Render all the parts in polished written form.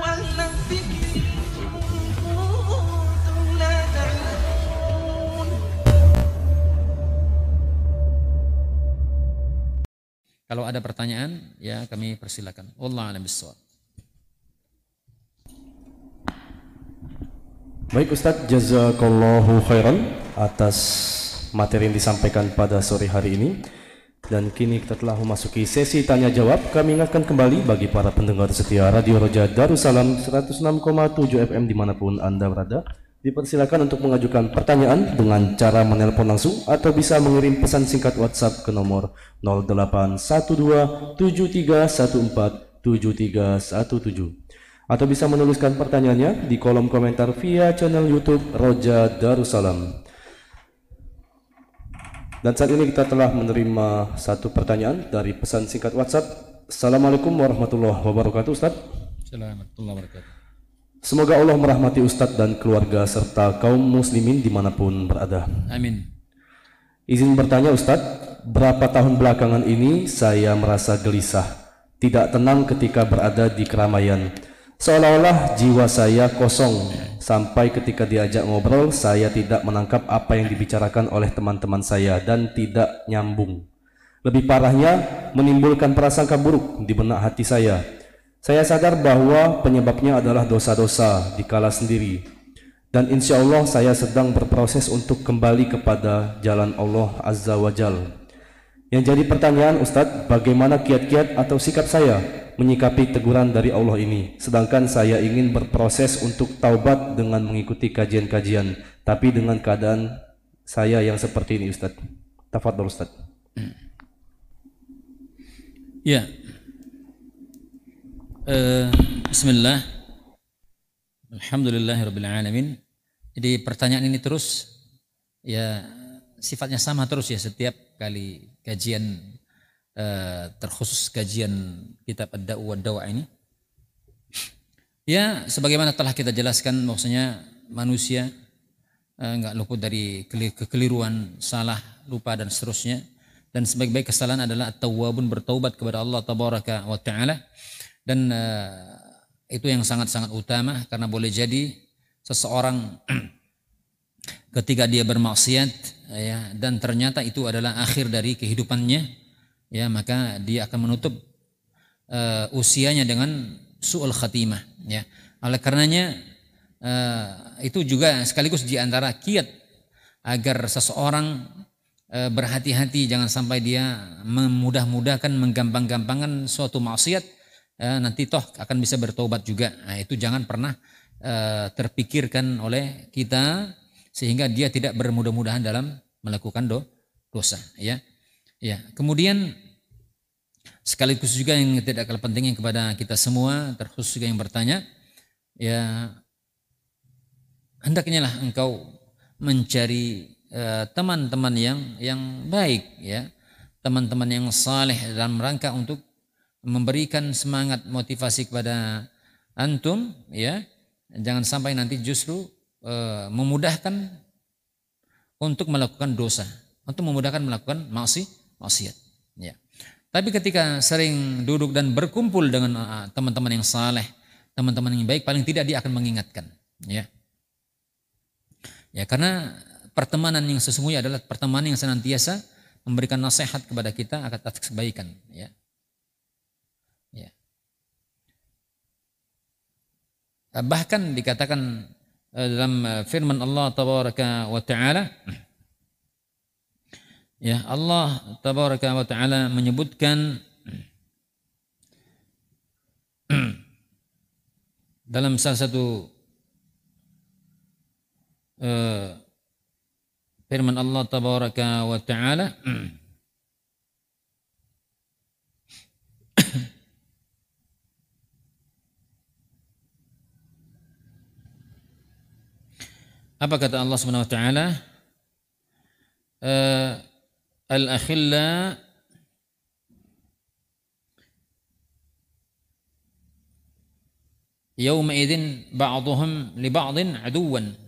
أهل الذكر إن كنتم لا تعلمون. Kalau ada pertanyaan, ya kami persilakan. Wallahu a'lam bishawab. Baik Ustadz, jazakallahu khairan atas materi yang disampaikan pada sore hari ini. Dan kini kita telah memasuki sesi tanya jawab. Kami ingatkan kembali bagi para pendengar setia Radio Roja Darussalam 106,7 FM dimanapun Anda berada, dipersilakan untuk mengajukan pertanyaan dengan cara menelpon langsung atau bisa mengirim pesan singkat WhatsApp ke nomor 081273147317 atau bisa menuliskan pertanyaannya di kolom komentar via channel YouTube Roja Darussalam. Dan saat ini kita telah menerima satu pertanyaan dari pesan singkat WhatsApp. Assalamualaikum warahmatullahi wabarakatuh Ustadz. Assalamualaikum warahmatullahi wabarakatuh. Semoga Allah merahmati Ustadz dan keluarga serta kaum muslimin dimanapun berada. Amin. Izin bertanya Ustadz, berapa tahun belakangan ini saya merasa gelisah, tidak tenang ketika berada di keramaian. Seolah-olah jiwa saya kosong, sampai ketika diajak ngobrol saya tidak menangkap apa yang dibicarakan oleh teman-teman saya dan tidak nyambung. Lebih parahnya, menimbulkan prasangka buruk di benak hati saya. Saya sadar bahwa penyebabnya adalah dosa-dosa dikala sendiri. Dan insya Allah saya sedang berproses untuk kembali kepada jalan Allah Azza wa Jal. Yang jadi pertanyaan Ustadz, bagaimana kiat-kiat atau sikap saya menyikapi teguran dari Allah ini? Sedangkan saya ingin berproses untuk taubat dengan mengikuti kajian-kajian, tapi dengan keadaan saya yang seperti ini Ustadz. Tafadhol Ustadz. Ya. Bismillah. Alhamdulillahirabbil alamin. Jadi pertanyaan ini terus ya sifatnya sama terus ya setiap kali kajian terkhusus kajian kitab Ad-Da'u wad-Dawa ini. Ya sebagaimana telah kita jelaskan bahwasanya manusia enggak luput dari kekeliruan, salah, lupa dan seterusnya. Dan sebaik-baik kesalahan adalah at-tawwabun, bertaubat kepada Allah tabaraka wa taala. Dan itu yang sangat-sangat utama karena boleh jadi seseorang ketika dia bermaksiat ya dan ternyata itu adalah akhir dari kehidupannya ya maka dia akan menutup usianya dengan su'ul khatimah ya. Oleh karenanya itu juga sekaligus di antara kiat agar seseorang berhati-hati jangan sampai dia memudah-mudahkan menggampang-gampangkan suatu maksiat nanti toh akan bisa bertobat juga. Nah, itu jangan pernah terpikirkan oleh kita sehingga dia tidak bermudah-mudahan dalam melakukan dosa ya. Ya, kemudian sekaligus juga yang tidak kalah pentingnya kepada kita semua terkhusus juga yang bertanya ya hendaknya lah engkau mencari teman-teman yang baik ya, teman-teman yang saleh dalam rangka untuk memberikan semangat motivasi kepada antum ya. Jangan sampai nanti justru memudahkan untuk melakukan dosa, untuk memudahkan melakukan maksiat ya. Tapi ketika sering duduk dan berkumpul dengan teman-teman yang saleh, teman-teman yang baik, paling tidak dia akan mengingatkan ya. Ya karena pertemanan yang sesungguhnya adalah pertemanan yang senantiasa memberikan nasihat kepada kita atas kebaikan ya. Ya. Bahkan dikatakan dalam firman Allah tabaraka wa taala ya Allah tabaraka wa taala menyebutkan dalam salah satu firman Allah tabaraka wa taala apa kata Allah Subhanahu wa taala? Al-akhilla yawma idzin ba'dhum li ba'dhin aduwwan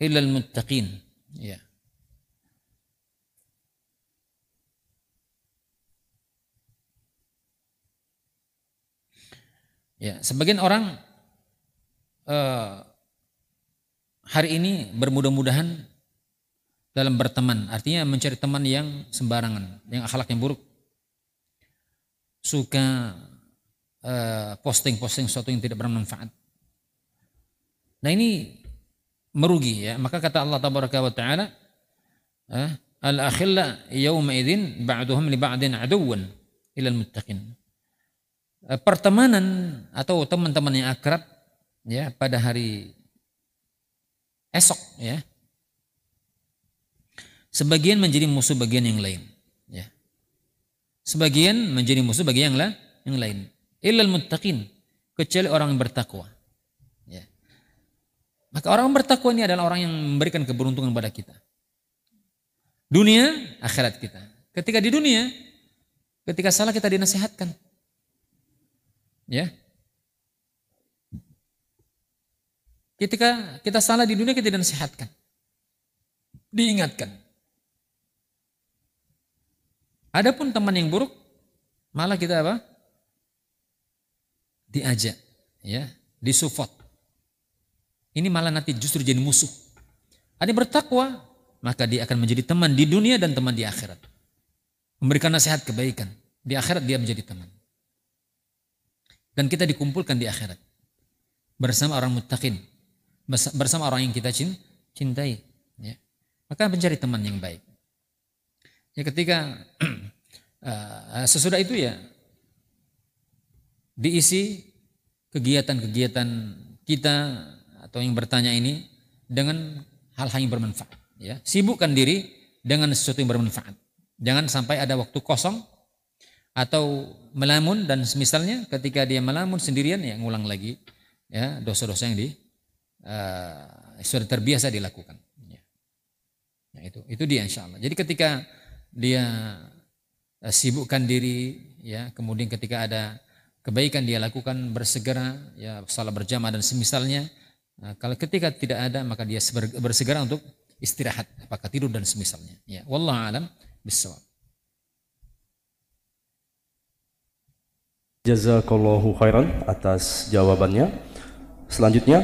illa al-muttaqin. Ya. Ya, sebagian orang hari ini bermudah-mudahan dalam berteman, artinya mencari teman yang sembarangan, yang akhlaknya buruk, suka posting-posting sesuatu yang tidak bermanfaat. Nah ini merugi ya. Maka kata Allah Tabaraka wa Taala, al-akhilla yawma idzin ba'duhum li ba'din aduwwan ilal muttaqin. Pertemanan atau teman-teman yang akrab ya pada hari esok ya, sebagian menjadi musuh bagian yang lain ya. Sebagian menjadi musuh bagi yang lain. Illal muttaqin, kecuali orang yang bertakwa. Ya. Maka orang bertakwa ini adalah orang yang memberikan keberuntungan pada kita. Dunia, akhirat kita. Ketika di dunia, ketika salah kita dinasihatkan. Ya. Ketika kita salah di dunia kita dinasihatkan. Diingatkan. Adapun teman yang buruk, malah kita apa? Diajak, ya, disupport. Ini malah nanti justru jadi musuh. Ada bertakwa, maka dia akan menjadi teman di dunia dan teman di akhirat. Memberikan nasihat kebaikan. Di akhirat dia menjadi teman. Dan kita dikumpulkan di akhirat bersama orang muttaqin, bersama orang yang kita cintai. Ya. Maka mencari teman yang baik. Ya ketika sesudah itu ya diisi kegiatan-kegiatan kita atau yang bertanya ini dengan hal-hal yang bermanfaat. Ya. Sibukkan diri dengan sesuatu yang bermanfaat. Jangan sampai ada waktu kosong atau melamun dan semisalnya. Ketika dia melamun sendirian ya ngulang lagi ya dosa-dosa yang sudah terbiasa dilakukan. Ya. Nah, itu dia insyaallah. Jadi ketika dia sibukkan diri ya, kemudian ketika ada kebaikan dia lakukan bersegera ya, salat berjamaah dan semisalnya. Nah, kalau ketika tidak ada maka dia bersegera untuk istirahat, apakah tidur dan semisalnya. Ya, wallahu alam bissawab. Jazakallahu khairan atas jawabannya. Selanjutnya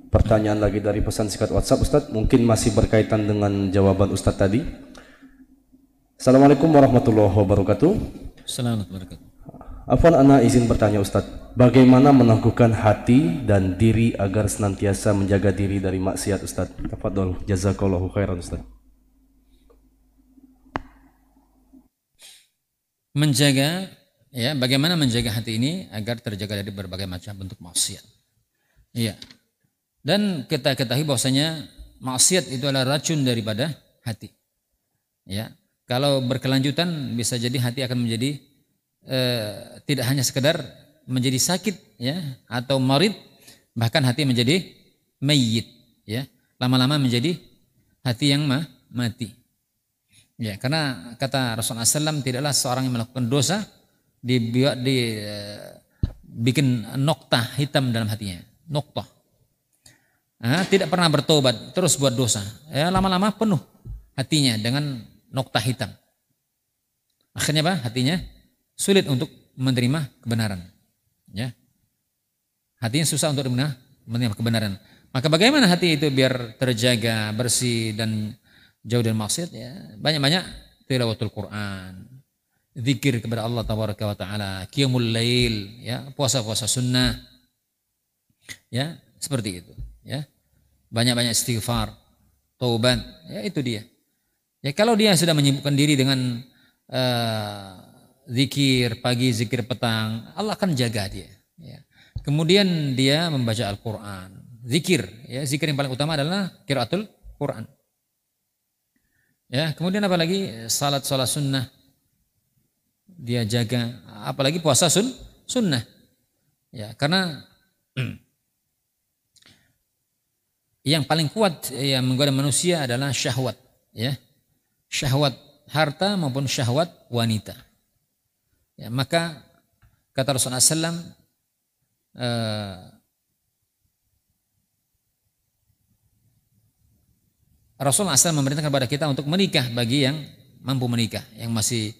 pertanyaan lagi dari pesan singkat WhatsApp Ustadz, mungkin masih berkaitan dengan jawaban Ustadz tadi. Assalamualaikum warahmatullahi wabarakatuh. Assalamualaikum warahmatullahi wabarakatuh. Afwan, ana izin bertanya Ustadz, bagaimana meneguhkan hati dan diri agar senantiasa menjaga diri dari maksiat Ustadz? Tafadhol, jazakallahu khairan Ustadz. Menjaga ya, bagaimana menjaga hati ini agar terjaga dari berbagai macam bentuk maksiat. Iya. Dan kita ketahui bahwasanya maksiat itu adalah racun daripada hati. Ya. Kalau berkelanjutan bisa jadi hati akan menjadi tidak hanya sekedar menjadi sakit ya atau marid, bahkan hati menjadi mayyit ya. Lama-lama menjadi hati yang mati. Ya, karena kata Rasulullah SAW, tidaklah seorang yang melakukan dosa bikin noktah hitam dalam hatinya, noktah. Tidak pernah bertobat, terus buat dosa. Ya, lama-lama penuh hatinya dengan noktah hitam. Akhirnya apa? Hatinya sulit untuk menerima kebenaran. Ya. Hatinya susah untuk menerima kebenaran. Maka bagaimana hati itu biar terjaga, bersih dan jauh dari maksiat? Ya, banyak-banyak tilawatul Quran, zikir kepada Allah Tabaraka wa Taala, qiyamul lail, ya, puasa-puasa sunnah. Ya, seperti itu, ya. Banyak-banyak istighfar, taubat, ya itu dia. Ya kalau dia sudah menyibukkan diri dengan zikir pagi, zikir petang, Allah akan jaga dia. Ya. Kemudian dia membaca Al-Quran, zikir. Ya, zikir yang paling utama adalah qiraatul Quran. Ya, kemudian apalagi salat sunnah dia jaga, apalagi puasa sunnah. Ya, karena yang paling kuat yang menggoda manusia adalah syahwat. Ya. Syahwat harta maupun syahwat wanita. Ya, maka kata Rasulullah SAW, Rasulullah SAW memerintahkan kepada kita untuk menikah bagi yang mampu menikah, yang masih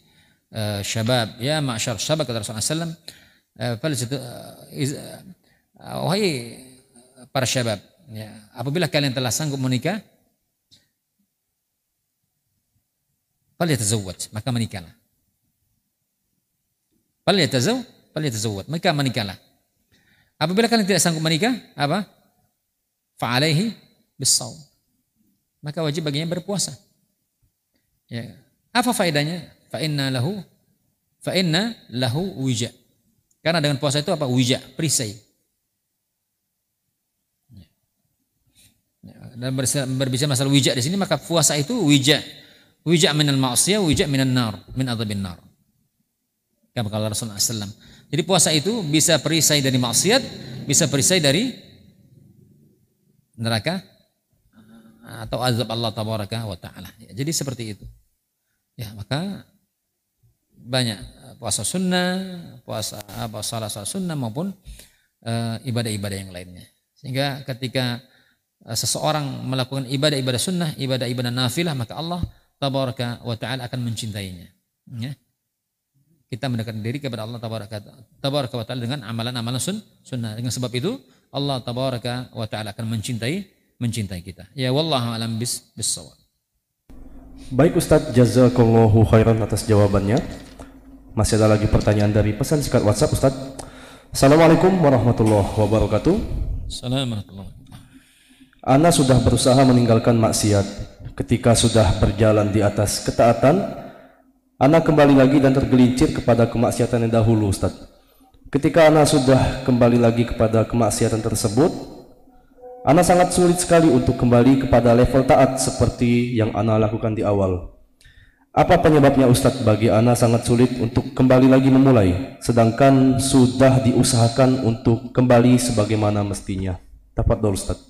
syabab. Ya ma'syar syabab, kata Rasulullah SAW, wahai para syabab, ya, apabila kalian telah sanggup menikah, falyatazawwaj, maka menikahlah. Falyatazawwaj, maka menikahlah. Apabila kalian tidak sanggup menikah, apa? Fa'alaihi bis-shaum, maka wajib baginya berpuasa. Ya. Apa faedahnya? Fa inna lahu wija. Karena dengan puasa itu apa? Wija, perisai. Dan berbicara masalah wija di sini, maka puasa itu wija. Wija minal ma'siyah, wija minan nar, min adzabin nar. Kata Rasulullah SAW. Jadi puasa itu bisa perisai dari maksiat, bisa perisai dari neraka atau azab Allah tabaraka wa taala. Jadi seperti itu. Ya, maka banyak puasa sunnah, salat sunnah maupun ibadah-ibadah yang lainnya. Sehingga ketika seseorang melakukan ibadah-ibadah sunnah, ibadah-ibadah nafilah, maka Allah tabaraka wa taala akan mencintainya. Ya. Kita mendekatkan diri kepada Allah tabaraka wa taala dengan amalan-amalan sunnah. Dengan sebab itu Allah tabaraka wa taala akan mencintai kita. Ya wallahu alam bis-shawab. Baik Ustadz, jazakallahu khairan atas jawabannya. Masih ada lagi pertanyaan dari pesan singkat WhatsApp Ustadz. Assalamualaikum warahmatullahi wabarakatuh. Assalamualaikum. Ana sudah berusaha meninggalkan maksiat. Ketika sudah berjalan di atas ketaatan, Ana kembali lagi dan tergelincir kepada kemaksiatan yang dahulu Ustadz. Ketika Ana sudah kembali lagi kepada kemaksiatan tersebut, Ana sangat sulit sekali untuk kembali kepada level taat seperti yang Ana lakukan di awal. Apa penyebabnya Ustadz? Bagi Ana sangat sulit untuk kembali lagi memulai, sedangkan sudah diusahakan untuk kembali sebagaimana mestinya. Tafadhol Ustadz.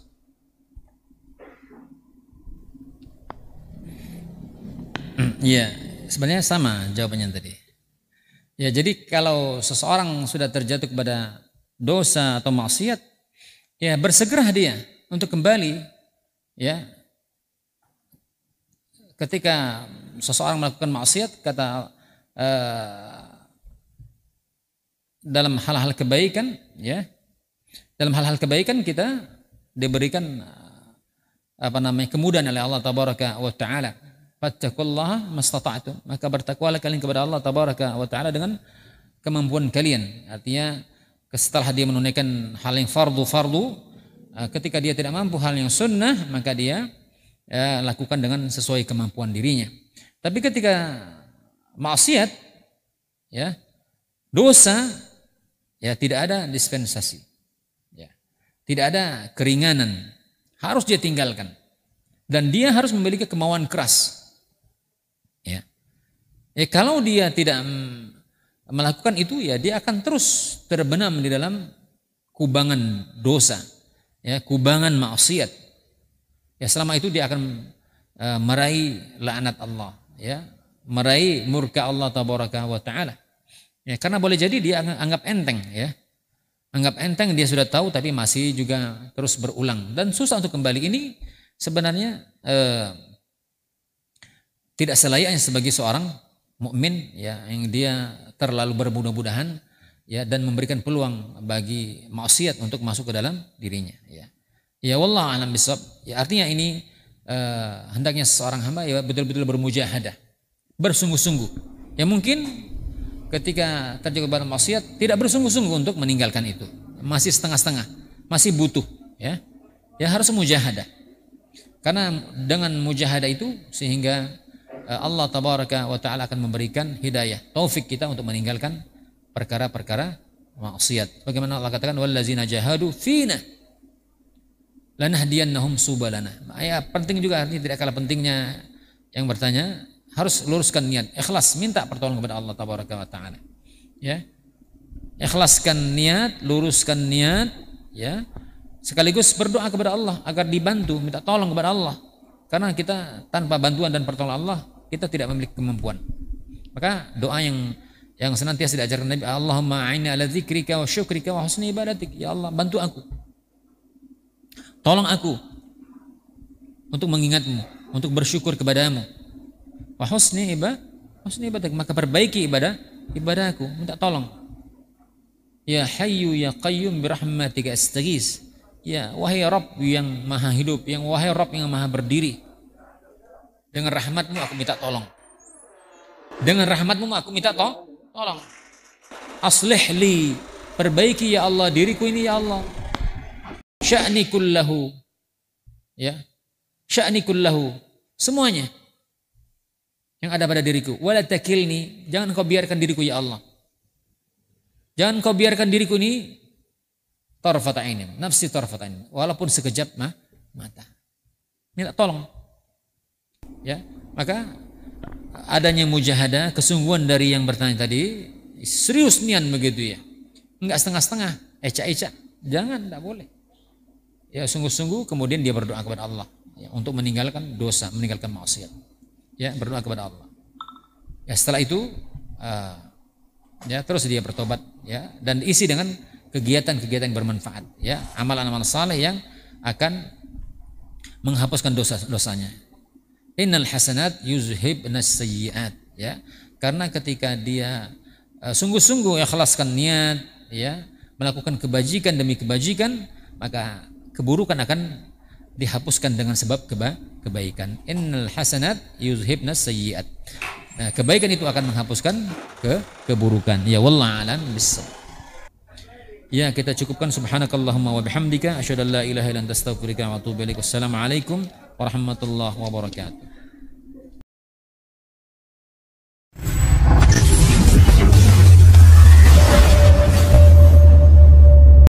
Iya, sebenarnya sama jawabannya tadi. Ya, jadi kalau seseorang sudah terjatuh kepada dosa atau maksiat, ya bersegeralah dia untuk kembali. Ya, ketika seseorang melakukan maksiat, kata dalam hal-hal kebaikan, ya, dalam hal-hal kebaikan kita diberikan kemudahan oleh Allah tabaraka wa taala. Fattaqullaha mastata'tum, maka bertakwalah kalian kepada Allah tabaraka wa taala dengan kemampuan kalian. Artinya setelah dia menunaikan hal yang fardu, ketika dia tidak mampu hal yang sunnah, maka dia lakukan dengan sesuai kemampuan dirinya. Tapi ketika maksiat, ya, dosa, ya tidak ada dispensasi, ya, tidak ada keringanan, harus dia tinggalkan, dan dia harus memiliki kemauan keras. Ya, kalau dia tidak melakukan itu, ya dia akan terus terbenam di dalam kubangan dosa, ya, kubangan maksiat. Ya, selama itu dia akan meraih laknat Allah, ya, meraih murka Allah tabaraka wa taala. Ya, karena boleh jadi dia anggap enteng, ya. Anggap enteng, dia sudah tahu tapi masih juga terus berulang dan susah untuk kembali. Ini sebenarnya tidak selayaknya sebagai seorang mukmin, ya, yang dia terlalu bermudah-mudahan, ya, dan memberikan peluang bagi maksiat untuk masuk ke dalam dirinya, ya. Ya wallahu a'lam bishawab. Ya, artinya ini hendaknya seorang hamba, ya, betul-betul bermujahadah, bersungguh-sungguh. Ya, mungkin ketika terjatuh kepada maksiat tidak bersungguh-sungguh untuk meninggalkan itu, masih setengah-setengah, masih butuh, ya. Ya harus mujahadah. Karena dengan mujahadah itu sehingga Allah tabaraka wa taala akan memberikan hidayah, taufik kita untuk meninggalkan perkara-perkara maksiat. Bagaimana Allah katakan, wallazina jahadu fina lanahdiyannahum subalana. Ya, penting juga, artinya tidak kalah pentingnya yang bertanya harus luruskan niat, ikhlas, minta pertolongan kepada Allah tabaraka wa taala. Ya. Ikhlaskan niat, luruskan niat, ya. Sekaligus berdoa kepada Allah agar dibantu, minta tolong kepada Allah. Karena kita tanpa bantuan dan pertolongan Allah, kita tidak memiliki kemampuan. Maka doa yang senantiasa diajarkan Nabi, Allahumma a'inni ala dzikrika wa syukrika wa husni ibadatik. Ya Allah, bantu aku, tolong aku untuk mengingatmu, untuk bersyukur kepadamu. Wa husni ibadatik, maka perbaiki ibadahku, minta tolong. Ya Hayyu ya Qayyum birahmatika astaghis. Ya wahai Rabb yang maha hidup, yang wahai Rabb yang maha berdiri, dengan rahmatmu aku minta tolong. Dengan rahmatmu aku minta tolong. Aslih li, perbaiki ya Allah diriku ini ya Allah. Sya'ni kullahu. Ya. Sya'ni kullahu, semuanya yang ada pada diriku. Wala takilni, jangan kau biarkan diriku ya Allah. Jangan kau biarkan diriku ini tarfata ainin, nafsi tarfata ainin, walaupun sekejap mata. Minta tolong. Ya, maka adanya mujahadah, kesungguhan dari yang bertanya tadi, serius nian begitu ya. Enggak setengah-setengah, ecak-ecak. Jangan, enggak boleh. Ya, sungguh-sungguh kemudian dia berdoa kepada Allah ya, untuk meninggalkan dosa, meninggalkan maksiat. Ya, berdoa kepada Allah. Ya, setelah itu ya terus dia bertobat ya, dan isi dengan kegiatan-kegiatan yang bermanfaat ya, amalan-amalan saleh yang akan menghapuskan dosa-dosanya. Innal hasanat yuzhibnas sayyiat ya, karena ketika dia sungguh-sungguh ikhlaskan niat ya, melakukan kebajikan demi kebajikan, maka keburukan akan dihapuskan dengan sebab kebaikan. Innal hasanat yuzhibnas sayyiat. Nah, kebaikan itu akan menghapuskan keburukan. Ya wallahu alam bissawab. Ya, kita cukupkan. Subhanakallahumma wa bihamdika asyhadu an la ilaha illa anta astaghfiruka wa atubu ilaik. Wassalamualaikum warahmatullahi wabarakatuh.